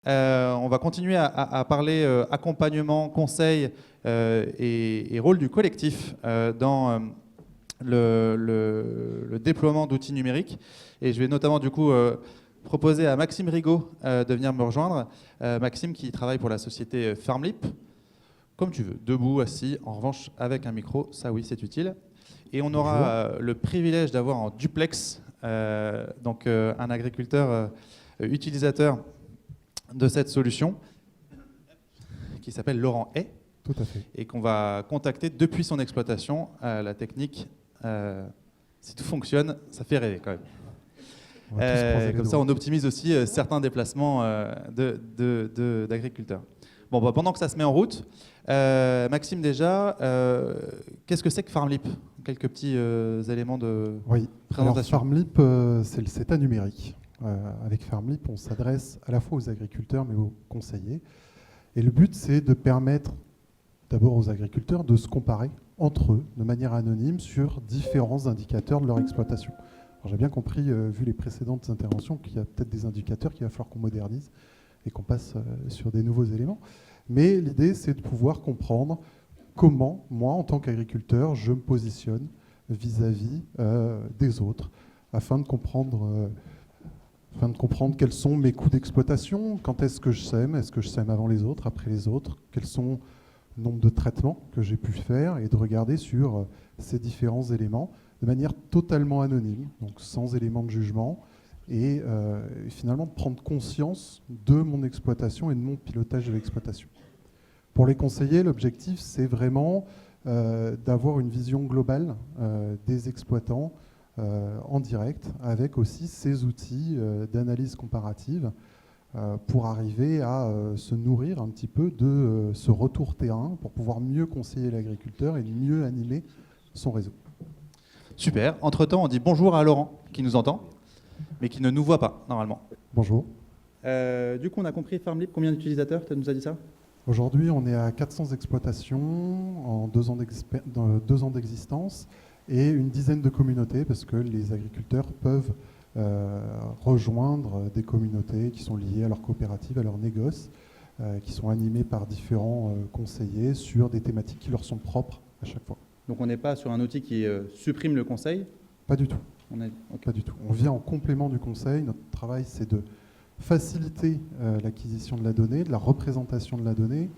On va continuer à parler accompagnement, conseil et rôle du collectif dans le déploiement d'outils numériques. Et je vais notamment du coup proposer à Maxime Rigaud de venir me rejoindre. Maxime qui travaille pour la société Farmlip, comme tu veux, debout, assis, en revanche avec un micro, ça oui c'est utile. Et on aura le privilège d'avoir en duplex un agriculteur utilisateur de cette solution qui s'appelle Laurent Hay. Tout à fait. Et qu'on va contacter depuis son exploitation. La technique, si tout fonctionne, ça fait rêver quand même. Comme ça, on optimise aussi certains déplacements d'agriculteurs. Bon, bah, pendant que ça se met en route, Maxime, déjà, qu'est-ce que c'est que Farmlip? Quelques petits éléments de présentation. Alors, Farmlip, c'est le CETA numérique. Avec Farmlip, on s'adresse à la fois aux agriculteurs, mais aux conseillers. Et le but, c'est de permettre d'abord aux agriculteurs de se comparer entre eux, de manière anonyme, sur différents indicateurs de leur exploitation. J'ai bien compris, vu les précédentes interventions, qu'il y a peut-être des indicateurs qu'il va falloir qu'on modernise et qu'on passe sur des nouveaux éléments. Mais l'idée, c'est de pouvoir comprendre comment, moi, en tant qu'agriculteur, je me positionne vis-à-vis des autres, afin de comprendre quels sont mes coûts d'exploitation, quand est-ce que je sème avant les autres, après les autres, quels sont le nombre de traitements que j'ai pu faire, et de regarder sur ces différents éléments de manière totalement anonyme, donc sans élément de jugement, et finalement de prendre conscience de mon exploitation et de mon pilotage de l'exploitation. Pour les conseillers, l'objectif, c'est vraiment d'avoir une vision globale des exploitants en direct, avec aussi ces outils d'analyse comparative pour arriver à se nourrir un petit peu de ce retour terrain pour pouvoir mieux conseiller l'agriculteur et mieux animer son réseau. Super. Entre-temps, on dit bonjour à Laurent, qui nous entend, mais qui ne nous voit pas, normalement. Bonjour. Du coup, on a compris, Farmlip, combien d'utilisateurs? Tu nous as dit ça? Aujourd'hui, on est à 400 exploitations en 2 ans d'existence et une dizaine de communautés, parce que les agriculteurs peuvent rejoindre des communautés qui sont liées à leur coopérative, à leur négoce, qui sont animées par différents conseillers sur des thématiques qui leur sont propres à chaque fois. Donc on n'est pas sur un outil qui supprime le conseil? Pas du tout. Okay. Pas du tout. On vient en complément du conseil. Notre travail, c'est de faciliter l'acquisition de la donnée, de la représentation de la donnée,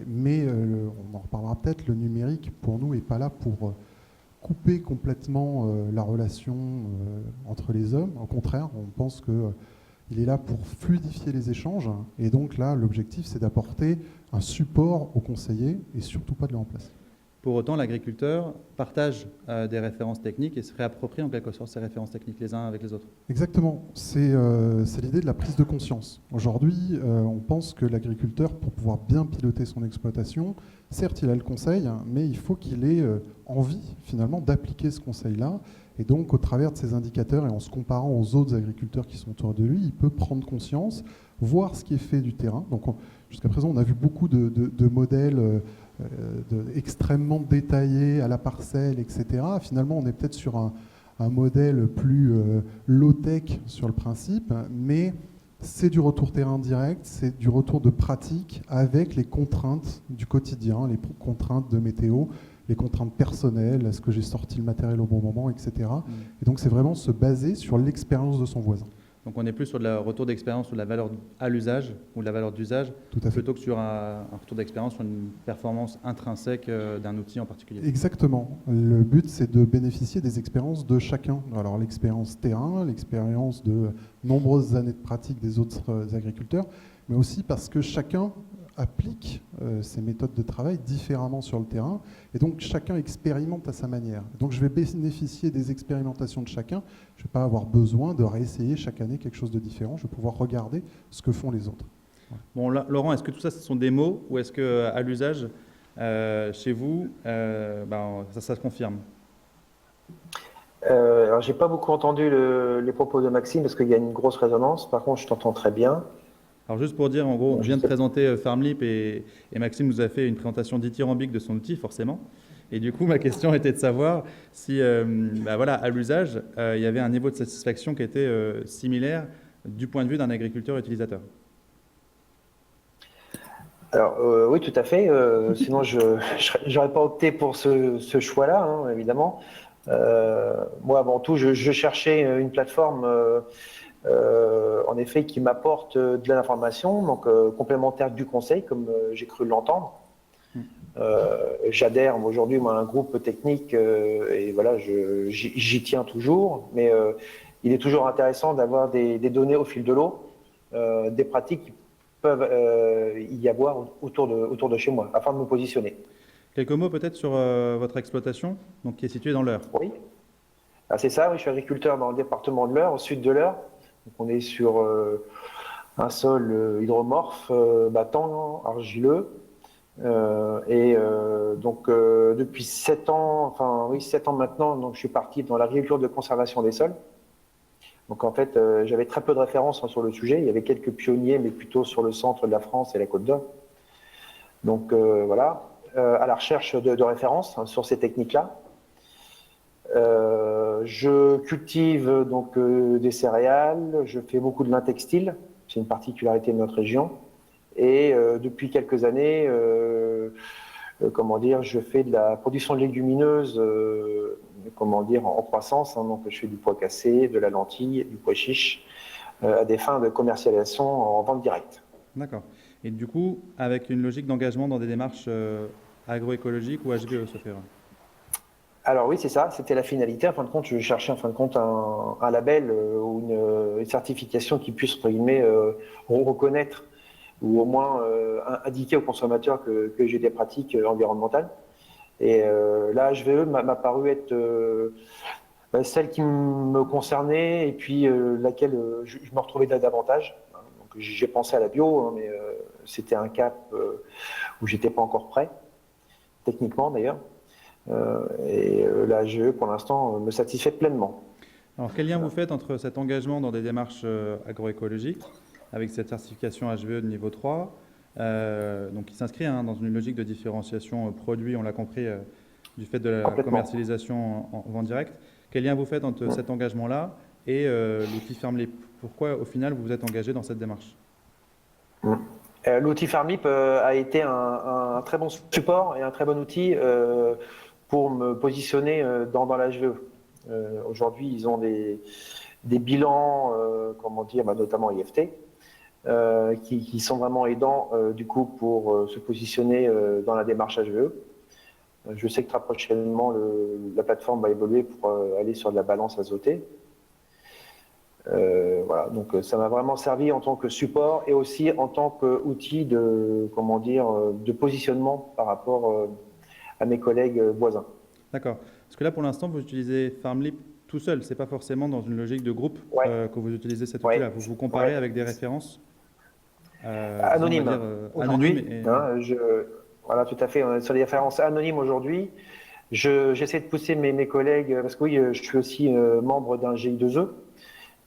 mais on en reparlera peut-être, le numérique, pour nous, n'est pas là pour couper complètement la relation entre les hommes. Au contraire, on pense qu'il est là pour fluidifier les échanges. Et donc là, l'objectif, c'est d'apporter un support aux conseillers et surtout pas de le remplacer. Pour autant, l'agriculteur partage des références techniques et se réapproprie en quelque sorte ces références techniques les uns avec les autres. Exactement. C'est l'idée de la prise de conscience. Aujourd'hui, on pense que l'agriculteur, pour pouvoir bien piloter son exploitation, certes, il a le conseil, mais il faut qu'il ait envie, finalement, d'appliquer ce conseil-là. Et donc, au travers de ces indicateurs et en se comparant aux autres agriculteurs qui sont autour de lui, il peut prendre conscience, voir ce qui est fait du terrain. Donc, jusqu'à présent, on a vu beaucoup de modèles extrêmement détaillés à la parcelle, etc. Finalement, on est peut-être sur un modèle plus low-tech sur le principe, mais c'est du retour terrain direct, c'est du retour de pratique avec les contraintes du quotidien, les contraintes de météo, les contraintes personnelles, est-ce que j'ai sorti le matériel au bon moment, etc. Et donc, c'est vraiment se baser sur l'expérience de son voisin. Donc on est plus sur le retour d'expérience ou la valeur à l'usage ou la valeur d'usage plutôt que sur un retour d'expérience sur une performance intrinsèque d'un outil en particulier. Exactement. Le but, c'est de bénéficier des expériences de chacun. Alors l'expérience terrain, l'expérience de nombreuses années de pratique des autres agriculteurs, mais aussi parce que chacun applique ces méthodes de travail différemment sur le terrain, et donc chacun expérimente à sa manière. Donc je vais bénéficier des expérimentations de chacun, je ne vais pas avoir besoin de réessayer chaque année quelque chose de différent, je vais pouvoir regarder ce que font les autres. Ouais. Bon, là, Laurent, est-ce que tout ça, ce sont des mots, ou est-ce qu'à l'usage, chez vous, ça se confirme? Alors, j'ai pas beaucoup entendu les propos de Maxime, parce qu'il y a une grosse résonance. Par contre, je t'entends très bien. Alors juste pour dire, en gros, on vient de présenter Farmlip et Maxime nous a fait une présentation dithyrambique de son outil, forcément. Et du coup, ma question était de savoir si, à l'usage, il y avait un niveau de satisfaction qui était similaire du point de vue d'un agriculteur utilisateur. Alors, oui, tout à fait. Sinon, je n'aurais pas opté pour ce choix-là, hein, évidemment. Moi, avant tout, je cherchais une plateforme, en effet, qui m'apporte de l'information, donc complémentaire du conseil, comme j'ai cru l'entendre. J'adhère aujourd'hui moi, à un groupe technique et voilà, j'y tiens toujours, mais il est toujours intéressant d'avoir des données au fil de l'eau, des pratiques qui peuvent y avoir autour de chez moi, afin de me positionner. Quelques mots peut-être sur votre exploitation, donc qui est située dans l'Eure. Oui, ah, c'est ça, oui, je suis agriculteur dans le département de l'Eure, au sud de l'Eure. Donc, on est sur un sol hydromorphe, battant, argileux. Depuis 7 ans, enfin oui, 7 ans maintenant, donc je suis parti dans l'agriculture de conservation des sols. Donc en fait, j'avais très peu de références sur le sujet. Il y avait quelques pionniers, mais plutôt sur le centre de la France et la Côte d'Or. Donc voilà, à la recherche de références sur ces techniques-là. Je cultive donc des céréales. Je fais beaucoup de lin textile. C'est une particularité de notre région. Et depuis quelques années, comment dire, je fais de la production de légumineuses, comment dire, en croissance. Hein, donc, je fais du pois cassé, de la lentille, du pois chiche, à des fins de commercialisation en vente directe. D'accord. Et du coup, avec une logique d'engagement dans des démarches agroécologiques ou HVE, sauf erreur. Alors oui, c'est ça, c'était la finalité. En fin de compte, je cherchais en fin de compte un label ou une certification qui puisse, entre guillemets, reconnaître ou au moins indiquer aux consommateurs que j'ai des pratiques environnementales. Et la HVE m'a paru être celle qui me concernait et puis laquelle je me retrouvais davantage. Donc j'ai pensé à la bio, hein, mais c'était un cap où j'étais pas encore prêt, techniquement d'ailleurs. La HVE pour l'instant me satisfait pleinement. Alors, quel lien vous faites entre cet engagement dans des démarches agroécologiques, avec cette certification HVE de niveau 3, donc qui s'inscrit dans une logique de différenciation produit, on l'a compris, du fait de la commercialisation en vente directe. Quel lien vous faites entre cet engagement-là et l'outil FermLip? Pourquoi, au final, vous vous êtes engagé dans cette démarche? L'outil FermLip a été un très bon support et un très bon outil pour me positionner dans la HVE. Aujourd'hui, ils ont des bilans, comment dire, notamment IFT, qui sont vraiment aidants du coup pour se positionner dans la démarche HVE. Je sais que très prochainement, la plateforme va évoluer pour aller sur de la balance azotée. Voilà, donc ça m'a vraiment servi en tant que support et aussi en tant qu'outil de, comment dire, de positionnement par rapport à mes collègues voisins. D'accord. Parce que là, pour l'instant, vous utilisez FarmLip tout seul. C'est pas forcément dans une logique de groupe que vous utilisez cet outil-là. Vous vous comparez avec des références anonymes. Anonymes. Voilà, tout à fait. On est sur des références anonymes aujourd'hui. J'essaie de pousser mes collègues, parce que oui, je suis aussi membre d'un GI2E,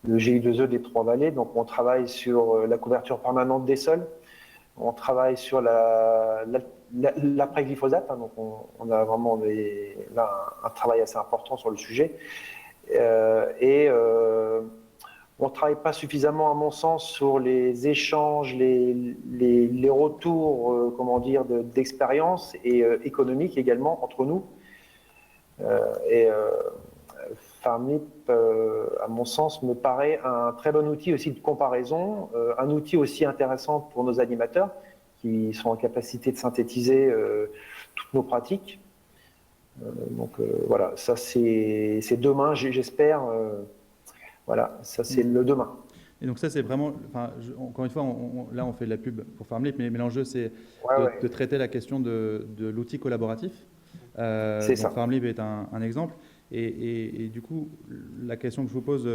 le GI2E des Trois-Vallées. Donc, on travaille sur la couverture permanente des sols. On travaille sur l'après-glyphosate. Hein, donc, on a vraiment un travail assez important sur le sujet. On ne travaille pas suffisamment, à mon sens, sur les échanges, les retours, comment dire, d'expérience et économiques également entre nous. FarmLip, à mon sens, me paraît un très bon outil aussi de comparaison, un outil aussi intéressant pour nos animateurs qui sont en capacité de synthétiser toutes nos pratiques. Voilà, ça c'est demain, j'espère. Voilà, ça c'est le demain. Et donc ça c'est vraiment, encore une fois, là on fait de la pub pour FarmLip, mais l'enjeu c'est de traiter la question de l'outil collaboratif. C'est ça. FarmLip est un exemple. Et du coup, la question que je vous pose,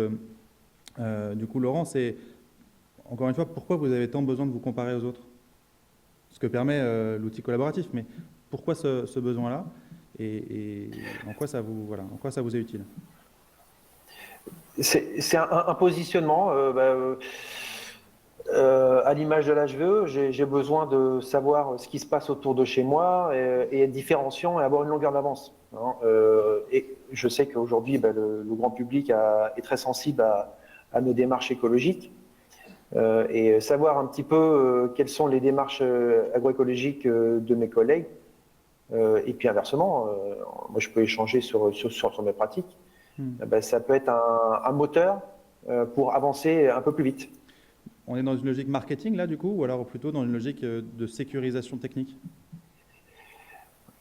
du coup, Laurent, c'est, encore une fois, pourquoi vous avez tant besoin de vous comparer aux autres? Ce que permet l'outil collaboratif, mais pourquoi ce besoin-là et en quoi ça vous est utile? C'est un positionnement. À l'image de l'HVE, j'ai besoin de savoir ce qui se passe autour de chez moi et être différenciant et avoir une longueur d'avance. Hein. Et je sais qu'aujourd'hui, le grand public est très sensible à nos démarches écologiques. et savoir un petit peu quelles sont les démarches agroécologiques de mes collègues. Et puis inversement, moi je peux échanger sur mes pratiques. Ben, ça peut être un moteur pour avancer un peu plus vite. On est dans une logique marketing là du coup, ou alors plutôt dans une logique de sécurisation technique?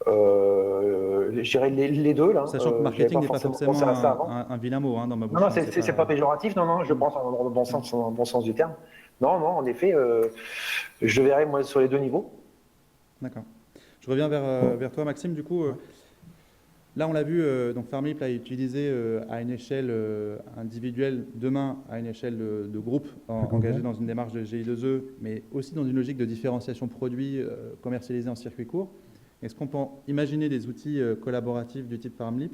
Je dirais les deux là. Sachant que marketing n'est pas forcément un vilain mot dans ma bouche. Non, c'est pas péjoratif, non, je pense dans le bon sens du terme. Non, en effet, je verrai moi sur les deux niveaux. D'accord. Je reviens vers toi, Maxime. Du coup, là, on l'a vu, donc Farmlip l'a utilisé à une échelle individuelle, demain à une échelle de groupe, engagé dans une démarche de GI2E, mais aussi dans une logique de différenciation produits commercialisés en circuit court. Est-ce qu'on peut imaginer des outils collaboratifs du type Farmlip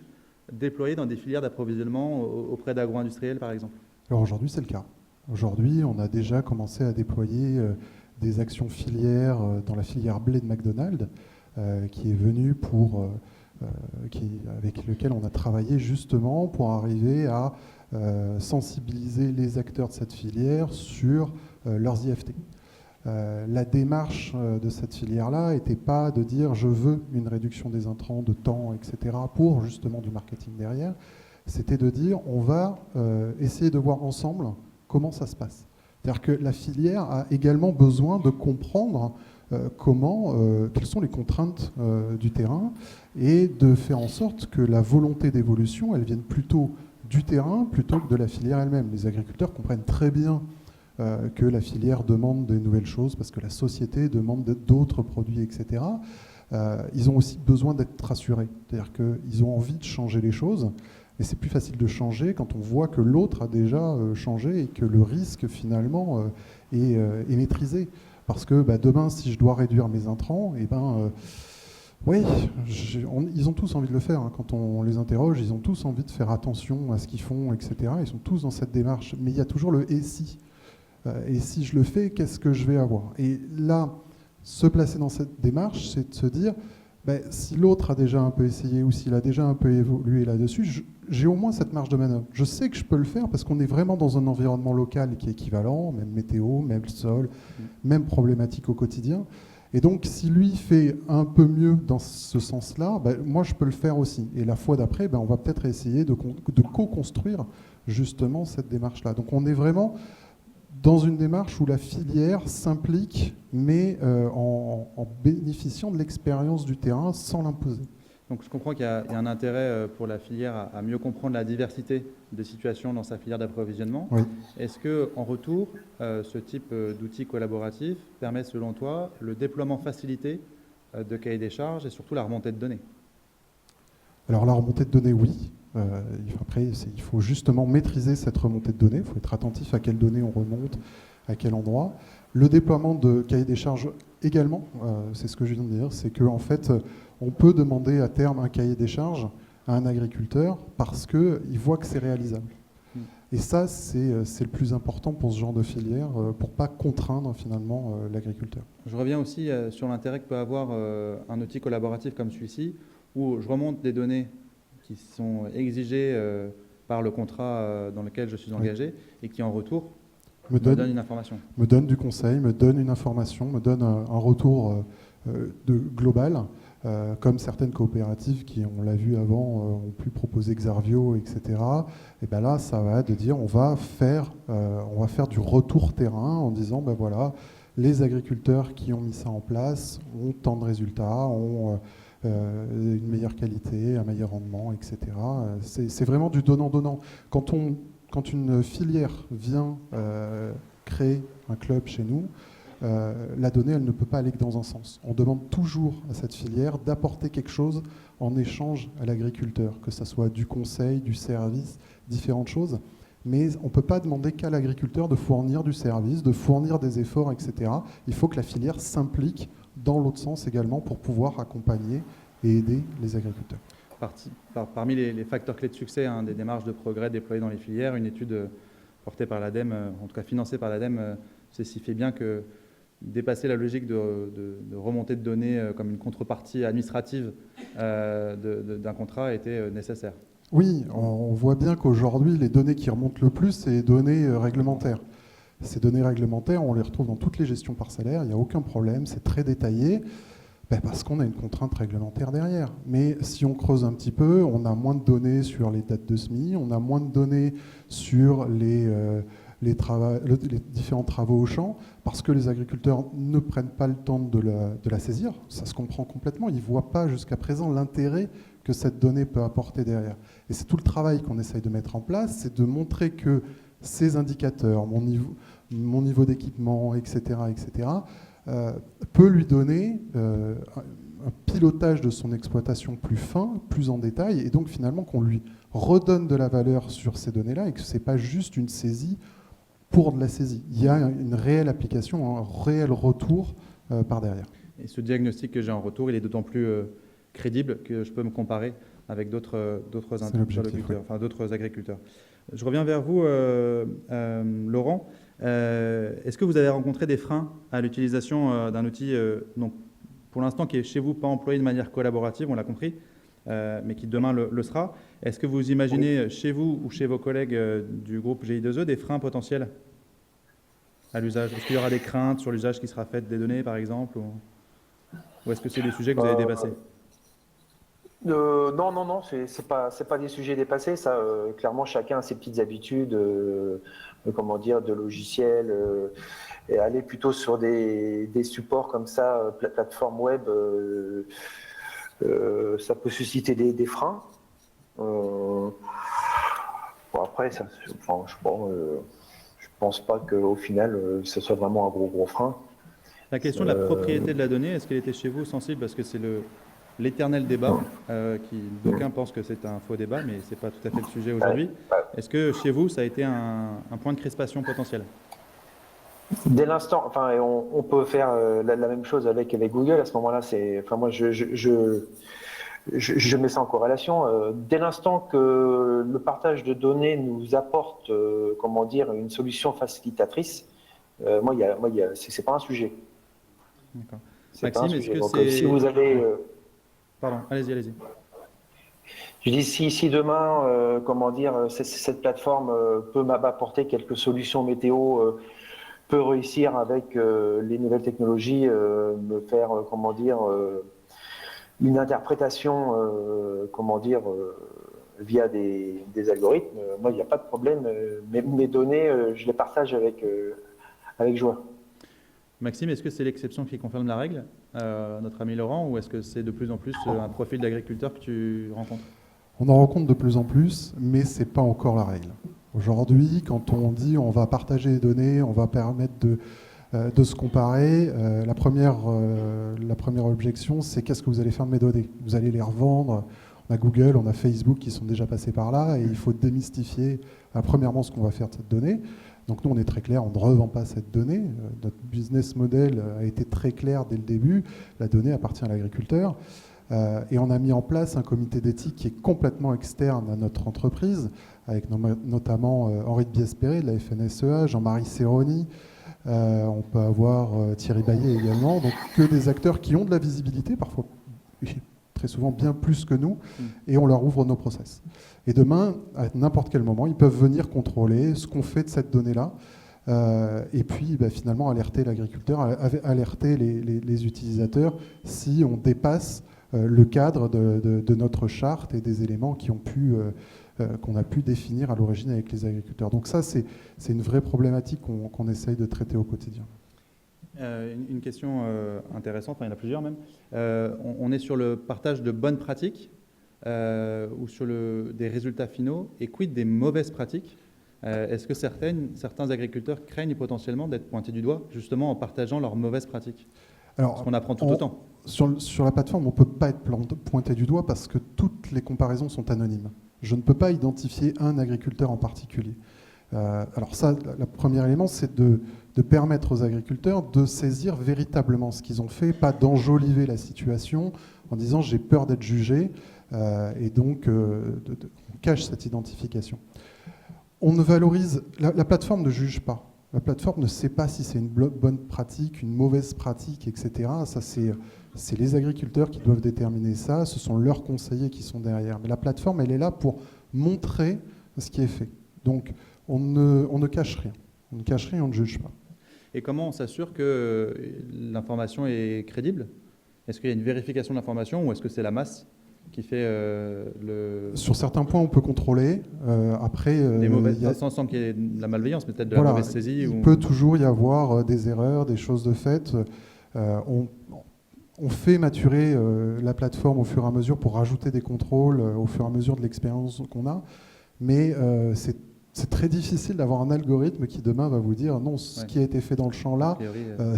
déployés dans des filières d'approvisionnement auprès d'agro-industriels, par exemple? Alors aujourd'hui, c'est le cas. Aujourd'hui, on a déjà commencé à déployer des actions filières dans la filière blé de McDonald's, qui est venue avec lequel on a travaillé justement pour arriver à sensibiliser les acteurs de cette filière sur leurs IFT. La démarche de cette filière-là n'était pas de dire je veux une réduction des intrants, de temps, etc. pour justement du marketing derrière. C'était de dire on va essayer de voir ensemble comment ça se passe. C'est-à-dire que la filière a également besoin de comprendre quelles sont les contraintes du terrain et de faire en sorte que la volonté d'évolution, elle vienne plutôt du terrain plutôt que de la filière elle-même. Les agriculteurs comprennent très bien que la filière demande de nouvelles choses parce que la société demande d'autres produits, etc. Ils ont aussi besoin d'être rassurés. C'est-à-dire qu'ils ont envie de changer les choses, mais c'est plus facile de changer quand on voit que l'autre a déjà changé et que le risque finalement est maîtrisé. Parce que demain, si je dois réduire mes intrants, oui, ils ont tous envie de le faire. Quand on les interroge, ils ont tous envie de faire attention à ce qu'ils font, etc. Ils sont tous dans cette démarche. Mais il y a toujours le « et si ». Et si je le fais, qu'est-ce que je vais avoir? Et là, se placer dans cette démarche, c'est de se dire, si l'autre a déjà un peu essayé ou s'il a déjà un peu évolué là-dessus, j'ai au moins cette marge de manœuvre. Je sais que je peux le faire parce qu'on est vraiment dans un environnement local qui est équivalent, même météo, même sol, même problématique au quotidien. Et donc, si lui fait un peu mieux dans ce sens-là, moi, je peux le faire aussi. Et la fois d'après, on va peut-être essayer de co-construire justement cette démarche-là. Donc, on est vraiment dans une démarche où la filière s'implique, mais en bénéficiant de l'expérience du terrain sans l'imposer. Donc je comprends qu'il y a un intérêt pour la filière à mieux comprendre la diversité des situations dans sa filière d'approvisionnement. Oui. Est-ce qu'en retour, ce type d'outils collaboratifs permet, selon toi, le déploiement facilité de cahiers des charges et surtout la remontée de données? Alors la remontée de données, oui. Après, il faut justement maîtriser cette remontée de données. Il faut être attentif à quelles données on remonte, à quel endroit. Le déploiement de cahiers des charges également, c'est ce que je viens de dire, c'est qu'en fait, on peut demander à terme un cahier des charges à un agriculteur parce qu'il voit que c'est réalisable. Et ça, c'est le plus important pour ce genre de filière, pour ne pas contraindre finalement l'agriculteur. Je reviens aussi sur l'intérêt que peut avoir un outil collaboratif comme celui-ci, où je remonte des données qui sont exigées par le contrat dans lequel je suis engagé et qui en retour me donne une information. Me donne du conseil, me donne une information, me donne un retour global, comme certaines coopératives qui, on l'a vu avant, ont pu proposer Xarvio, etc. Et bien là, ça va être de dire on va faire du retour terrain en disant voilà, les agriculteurs qui ont mis ça en place ont tant de résultats, ont une meilleure qualité, un meilleur rendement, etc. C'est vraiment du donnant-donnant. Quand une filière vient créer un club chez nous, la donnée, elle ne peut pas aller que dans un sens. On demande toujours à cette filière d'apporter quelque chose en échange à l'agriculteur, que ce soit du conseil, du service, différentes choses. Mais on ne peut pas demander qu'à l'agriculteur de fournir du service, de fournir des efforts, etc. Il faut que la filière s'implique dans l'autre sens également pour pouvoir accompagner et aider les agriculteurs. Parmi les facteurs clés de succès des démarches de progrès déployées dans les filières, une étude portée par l'ADEME, en tout cas financée par l'ADEME, spécifiait bien que dépasser la logique de remontée de données comme une contrepartie administrative d'un contrat était nécessaire. Oui, on voit bien qu'aujourd'hui, les données qui remontent le plus, c'est les données réglementaires. Ces données réglementaires, on les retrouve dans toutes les gestions parcellaires, il n'y a aucun problème, c'est très détaillé, parce qu'on a une contrainte réglementaire derrière. Mais si on creuse un petit peu, on a moins de données sur les dates de semis, on a moins de données sur les différents travaux au champ, parce que les agriculteurs ne prennent pas le temps de la saisir. Ça se comprend complètement. Ils ne voient pas jusqu'à présent l'intérêt que cette donnée peut apporter derrière. Et c'est tout le travail qu'on essaye de mettre en place, c'est de montrer que ces indicateurs, mon niveau d'équipement, etc., peut lui donner un pilotage de son exploitation plus fin, plus en détail, et donc finalement qu'on lui redonne de la valeur sur ces données-là et que ce n'est pas juste une saisie pour de la saisie. Il y a une réelle application, un réel retour par derrière. Et ce diagnostic que j'ai en retour, il est d'autant plus crédible que je peux me comparer avec d'autres interlocuteurs, enfin d'autres agriculteurs. Je reviens vers vous, Laurent. Est-ce que vous avez rencontré des freins à l'utilisation d'un outil, donc, pour l'instant, qui est chez vous pas employé de manière collaborative, on l'a compris, mais qui demain le sera. Est-ce que vous imaginez chez vous ou chez vos collègues du groupe GI2E des freins potentiels à l'usage? Est-ce qu'il y aura des craintes sur l'usage qui sera fait des données, par exemple, ou est-ce que c'est des sujets que vous avez dépassés? Non, c'est pas des sujets dépassés. Ça, clairement, chacun a ses petites habitudes, de logiciels, et aller plutôt sur des supports comme ça, plateforme web, ça peut susciter des freins. Après, je pense pas qu'au final, ce soit vraiment un gros frein. La question de la propriété de la donnée, est-ce qu'elle était chez vous sensible? Parce que c'est l'éternel débat, d'aucuns pensent que c'est un faux débat, mais ce n'est pas tout à fait le sujet aujourd'hui. Est-ce que chez vous, ça a été un point de crispation potentiel? Dès l'instant, on peut faire la même chose avec Google. À ce moment-là, moi, je mets ça en corrélation. Dès l'instant que le partage de données nous apporte, une solution facilitatrice, c'est pas un sujet. D'accord. Maxime, est-ce que c'est... Si vous avez... Pardon, allez-y. Je dis, si demain, cette plateforme peut m'apporter quelques solutions météo, peut réussir avec les nouvelles technologies, me faire, une interprétation, via des algorithmes, moi, il n'y a pas de problème. Mes données, je les partage avec joie. Maxime, est-ce que c'est l'exception qui confirme la règle, notre ami Laurent, ou est-ce que c'est de plus en plus un profil d'agriculteur que tu rencontres? On en rencontre de plus en plus, mais ce n'est pas encore la règle. Aujourd'hui, quand on dit on va partager les données, on va permettre de se comparer, la première objection, c'est qu'est-ce que vous allez faire de mes données? Vous allez les revendre? On a Google, on a Facebook qui sont déjà passés par là, et il faut démystifier premièrement ce qu'on va faire de cette donnée. Donc nous, on est très clair, on ne revend pas cette donnée. Notre business model a été très clair dès le début. La donnée appartient à l'agriculteur. Et on a mis en place un comité d'éthique qui est complètement externe à notre entreprise, avec notamment Henri de Biespéré de la FNSEA, Jean-Marie Serroni, on peut avoir Thierry Baillet également. Donc que des acteurs qui ont de la visibilité, parfois très souvent bien plus que nous, et on leur ouvre nos process. Et demain, à n'importe quel moment, ils peuvent venir contrôler ce qu'on fait de cette donnée-là, et puis finalement alerter l'agriculteur, alerter les utilisateurs si on dépasse le cadre de notre charte et des éléments qu'on a pu définir à l'origine avec les agriculteurs. Donc ça, c'est une vraie problématique qu'on essaye de traiter au quotidien. Une question intéressante, il y en a plusieurs même. On est sur le partage de bonnes pratiques ou sur des résultats finaux, et quid des mauvaises pratiques? Est-ce que certains agriculteurs craignent potentiellement d'être pointés du doigt, justement en partageant leurs mauvaises pratiques? Parce qu'on apprend tout autant. Sur la plateforme, on ne peut pas être pointé du doigt parce que toutes les comparaisons sont anonymes. Je ne peux pas identifier un agriculteur en particulier. Alors ça, le premier élément, c'est de permettre aux agriculteurs de saisir véritablement ce qu'ils ont fait, pas d'enjoliver la situation en disant j'ai peur d'être jugé, et donc on cache cette identification. On ne valorise, la plateforme ne juge pas. La plateforme ne sait pas si c'est une bonne pratique, une mauvaise pratique, etc. Ça, c'est les agriculteurs qui doivent déterminer ça. Ce sont leurs conseillers qui sont derrière. Mais la plateforme, elle est là pour montrer ce qui est fait. Donc, on ne cache rien. On ne cache rien, on ne juge pas. Et comment on s'assure que l'information est crédible? Est-ce qu'il y a une vérification de l'information ou est-ce que c'est la masse qui fait le... Sur certains points, on peut contrôler. Après, des mauvaises, sans qu'il y ait de la malveillance, peut-être de la voilà, mauvaise saisie. il peut toujours y avoir des erreurs, des choses de fait. On fait maturer la plateforme au fur et à mesure pour rajouter des contrôles au fur et à mesure de l'expérience qu'on a. Mais c'est très difficile d'avoir un algorithme qui demain va vous dire non, ce qui a été fait dans le champ là,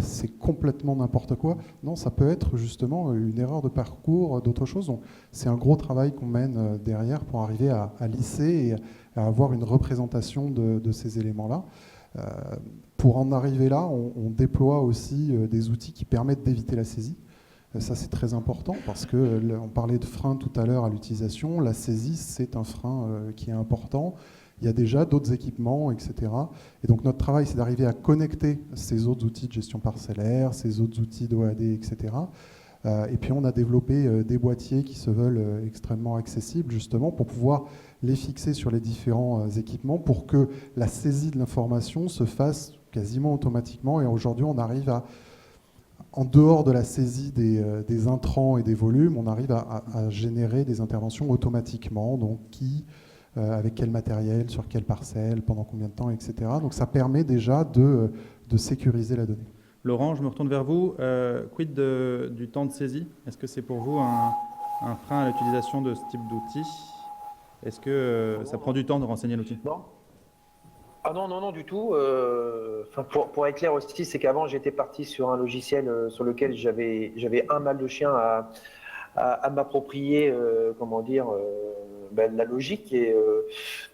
c'est complètement n'importe quoi. Non, ça peut être justement une erreur de parcours, d'autres choses. C'est un gros travail qu'on mène derrière pour arriver à lisser et à avoir une représentation de ces éléments-là. Pour en arriver là, on déploie aussi des outils qui permettent d'éviter la saisie. Ça, c'est très important parce qu'on parlait de frein tout à l'heure à l'utilisation. La saisie, c'est un frein qui est important. Il y a déjà d'autres équipements, etc. Et donc, notre travail, c'est d'arriver à connecter ces autres outils de gestion parcellaire, ces autres outils d'OAD, etc. Et puis, on a développé des boîtiers qui se veulent extrêmement accessibles, justement, pour pouvoir les fixer sur les différents équipements pour que la saisie de l'information se fasse quasiment automatiquement. Et aujourd'hui, on arrive à... En dehors de la saisie des intrants et des volumes, on arrive à générer des interventions automatiquement, donc avec quel matériel, sur quelle parcelle, pendant combien de temps, etc. Donc ça permet déjà de sécuriser la donnée. Laurent, je me retourne vers vous. Quid du temps de saisie? Est-ce que c'est pour vous un frein à l'utilisation de ce type d'outil? Est-ce que ça prend du temps de renseigner l'outil? Non. Ah non, du tout. Pour être clair aussi, c'est qu'avant, j'étais parti sur un logiciel sur lequel j'avais un mal de chien à m'approprier, la logique. Et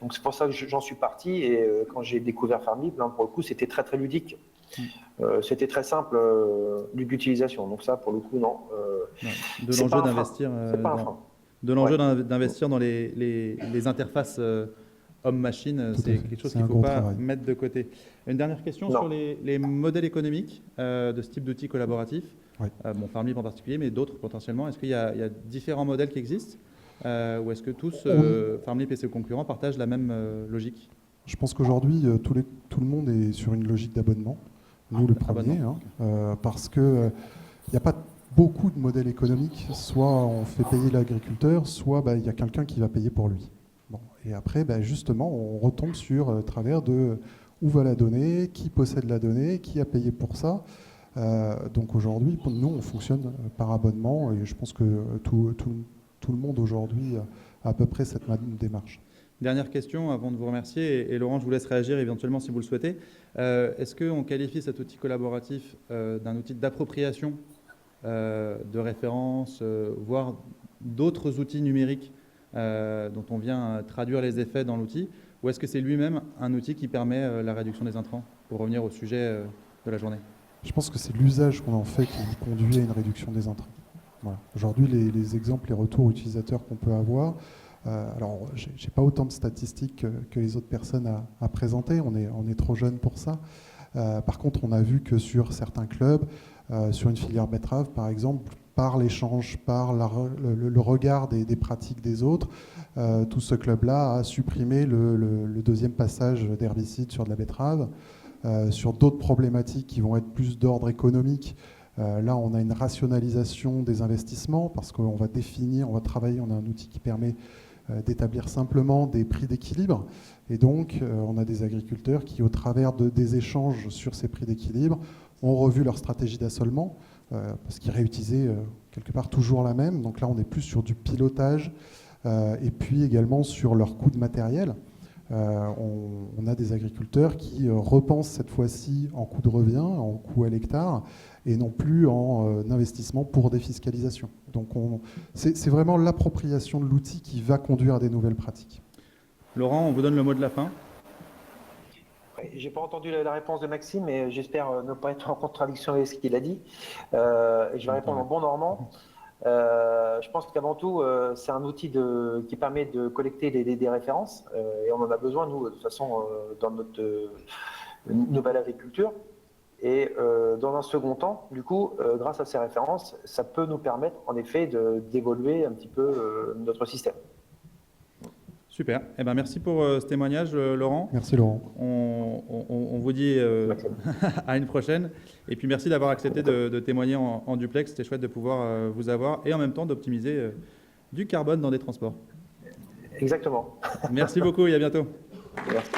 donc, c'est pour ça que j'en suis parti. Et quand j'ai découvert Farmlip, pour le coup, c'était très, très ludique. C'était très simple d'utilisation. Donc ça, pour le coup, non. De l'enjeu d'investir dans les interfaces homme-machine, c'est quelque chose qu'il ne faut pas mettre de côté. Une dernière question sur les modèles économiques de ce type d'outils collaboratifs. Farmlip en particulier, mais d'autres potentiellement. Est-ce qu'il y a différents modèles qui existent ou est-ce que tous, Farmlip et ses concurrents, partagent la même logique? Je pense qu'aujourd'hui, tout le monde est sur une logique d'abonnement. Nous, le premier, parce qu'il n'y a pas beaucoup de modèles économiques. Soit on fait payer l'agriculteur, soit il y a quelqu'un qui va payer pour lui. Bon. Et après, justement, on retombe sur travers de où va la donnée, qui possède la donnée, qui a payé pour ça. Donc aujourd'hui, pour nous, on fonctionne par abonnement et je pense que tout le monde aujourd'hui a à peu près cette démarche. Dernière question avant de vous remercier, et Laurent, je vous laisse réagir éventuellement si vous le souhaitez. Est-ce qu'on qualifie cet outil collaboratif d'un outil d'appropriation, de référence, voire d'autres outils numériques dont on vient traduire les effets dans l'outil, ou est-ce que c'est lui-même un outil qui permet la réduction des intrants, pour revenir au sujet de la journée? Je pense que c'est l'usage qu'on en fait qui conduit à une réduction des intrants. Voilà. Aujourd'hui, les exemples, les retours utilisateurs qu'on peut avoir, alors j'ai pas autant de statistiques que les autres personnes à présenter, on est trop jeune pour ça. Par contre, on a vu que sur certains clubs, sur une filière betterave par exemple, par l'échange, par le regard des pratiques des autres, tout ce club-là a supprimé le deuxième passage d'herbicide sur de la betterave. Sur d'autres problématiques qui vont être plus d'ordre économique, là on a une rationalisation des investissements parce qu'on va définir, on va travailler, on a un outil qui permet d'établir simplement des prix d'équilibre. Et donc on a des agriculteurs qui, au travers des échanges sur ces prix d'équilibre, ont revu leur stratégie d'assolement parce qu'ils réutilisaient quelque part toujours la même. Donc là, on est plus sur du pilotage et puis également sur leur coût de matériel. On a des agriculteurs qui repensent cette fois-ci en coût de revient, en coût à l'hectare, et non plus en investissement pour défiscalisation. Donc c'est vraiment l'appropriation de l'outil qui va conduire à des nouvelles pratiques. Laurent, on vous donne le mot de la fin. J'ai pas entendu la réponse de Maxime, mais j'espère ne pas être en contradiction avec ce qu'il a dit. Je vais répondre en bon normand. Je pense qu'avant tout, c'est un outil qui permet de collecter des références, et on en a besoin, nous, de toute façon, dans notre nouvelle agriculture. Et dans un second temps, du coup, grâce à ces références, ça peut nous permettre, en effet, d'évoluer un petit peu notre système. Super. Eh ben, merci pour ce témoignage, Laurent. Merci Laurent. On vous dit à une prochaine. Et puis merci d'avoir accepté de témoigner en duplex. C'était chouette de pouvoir vous avoir et en même temps d'optimiser du carbone dans des transports. Exactement. Merci beaucoup et à bientôt. Merci.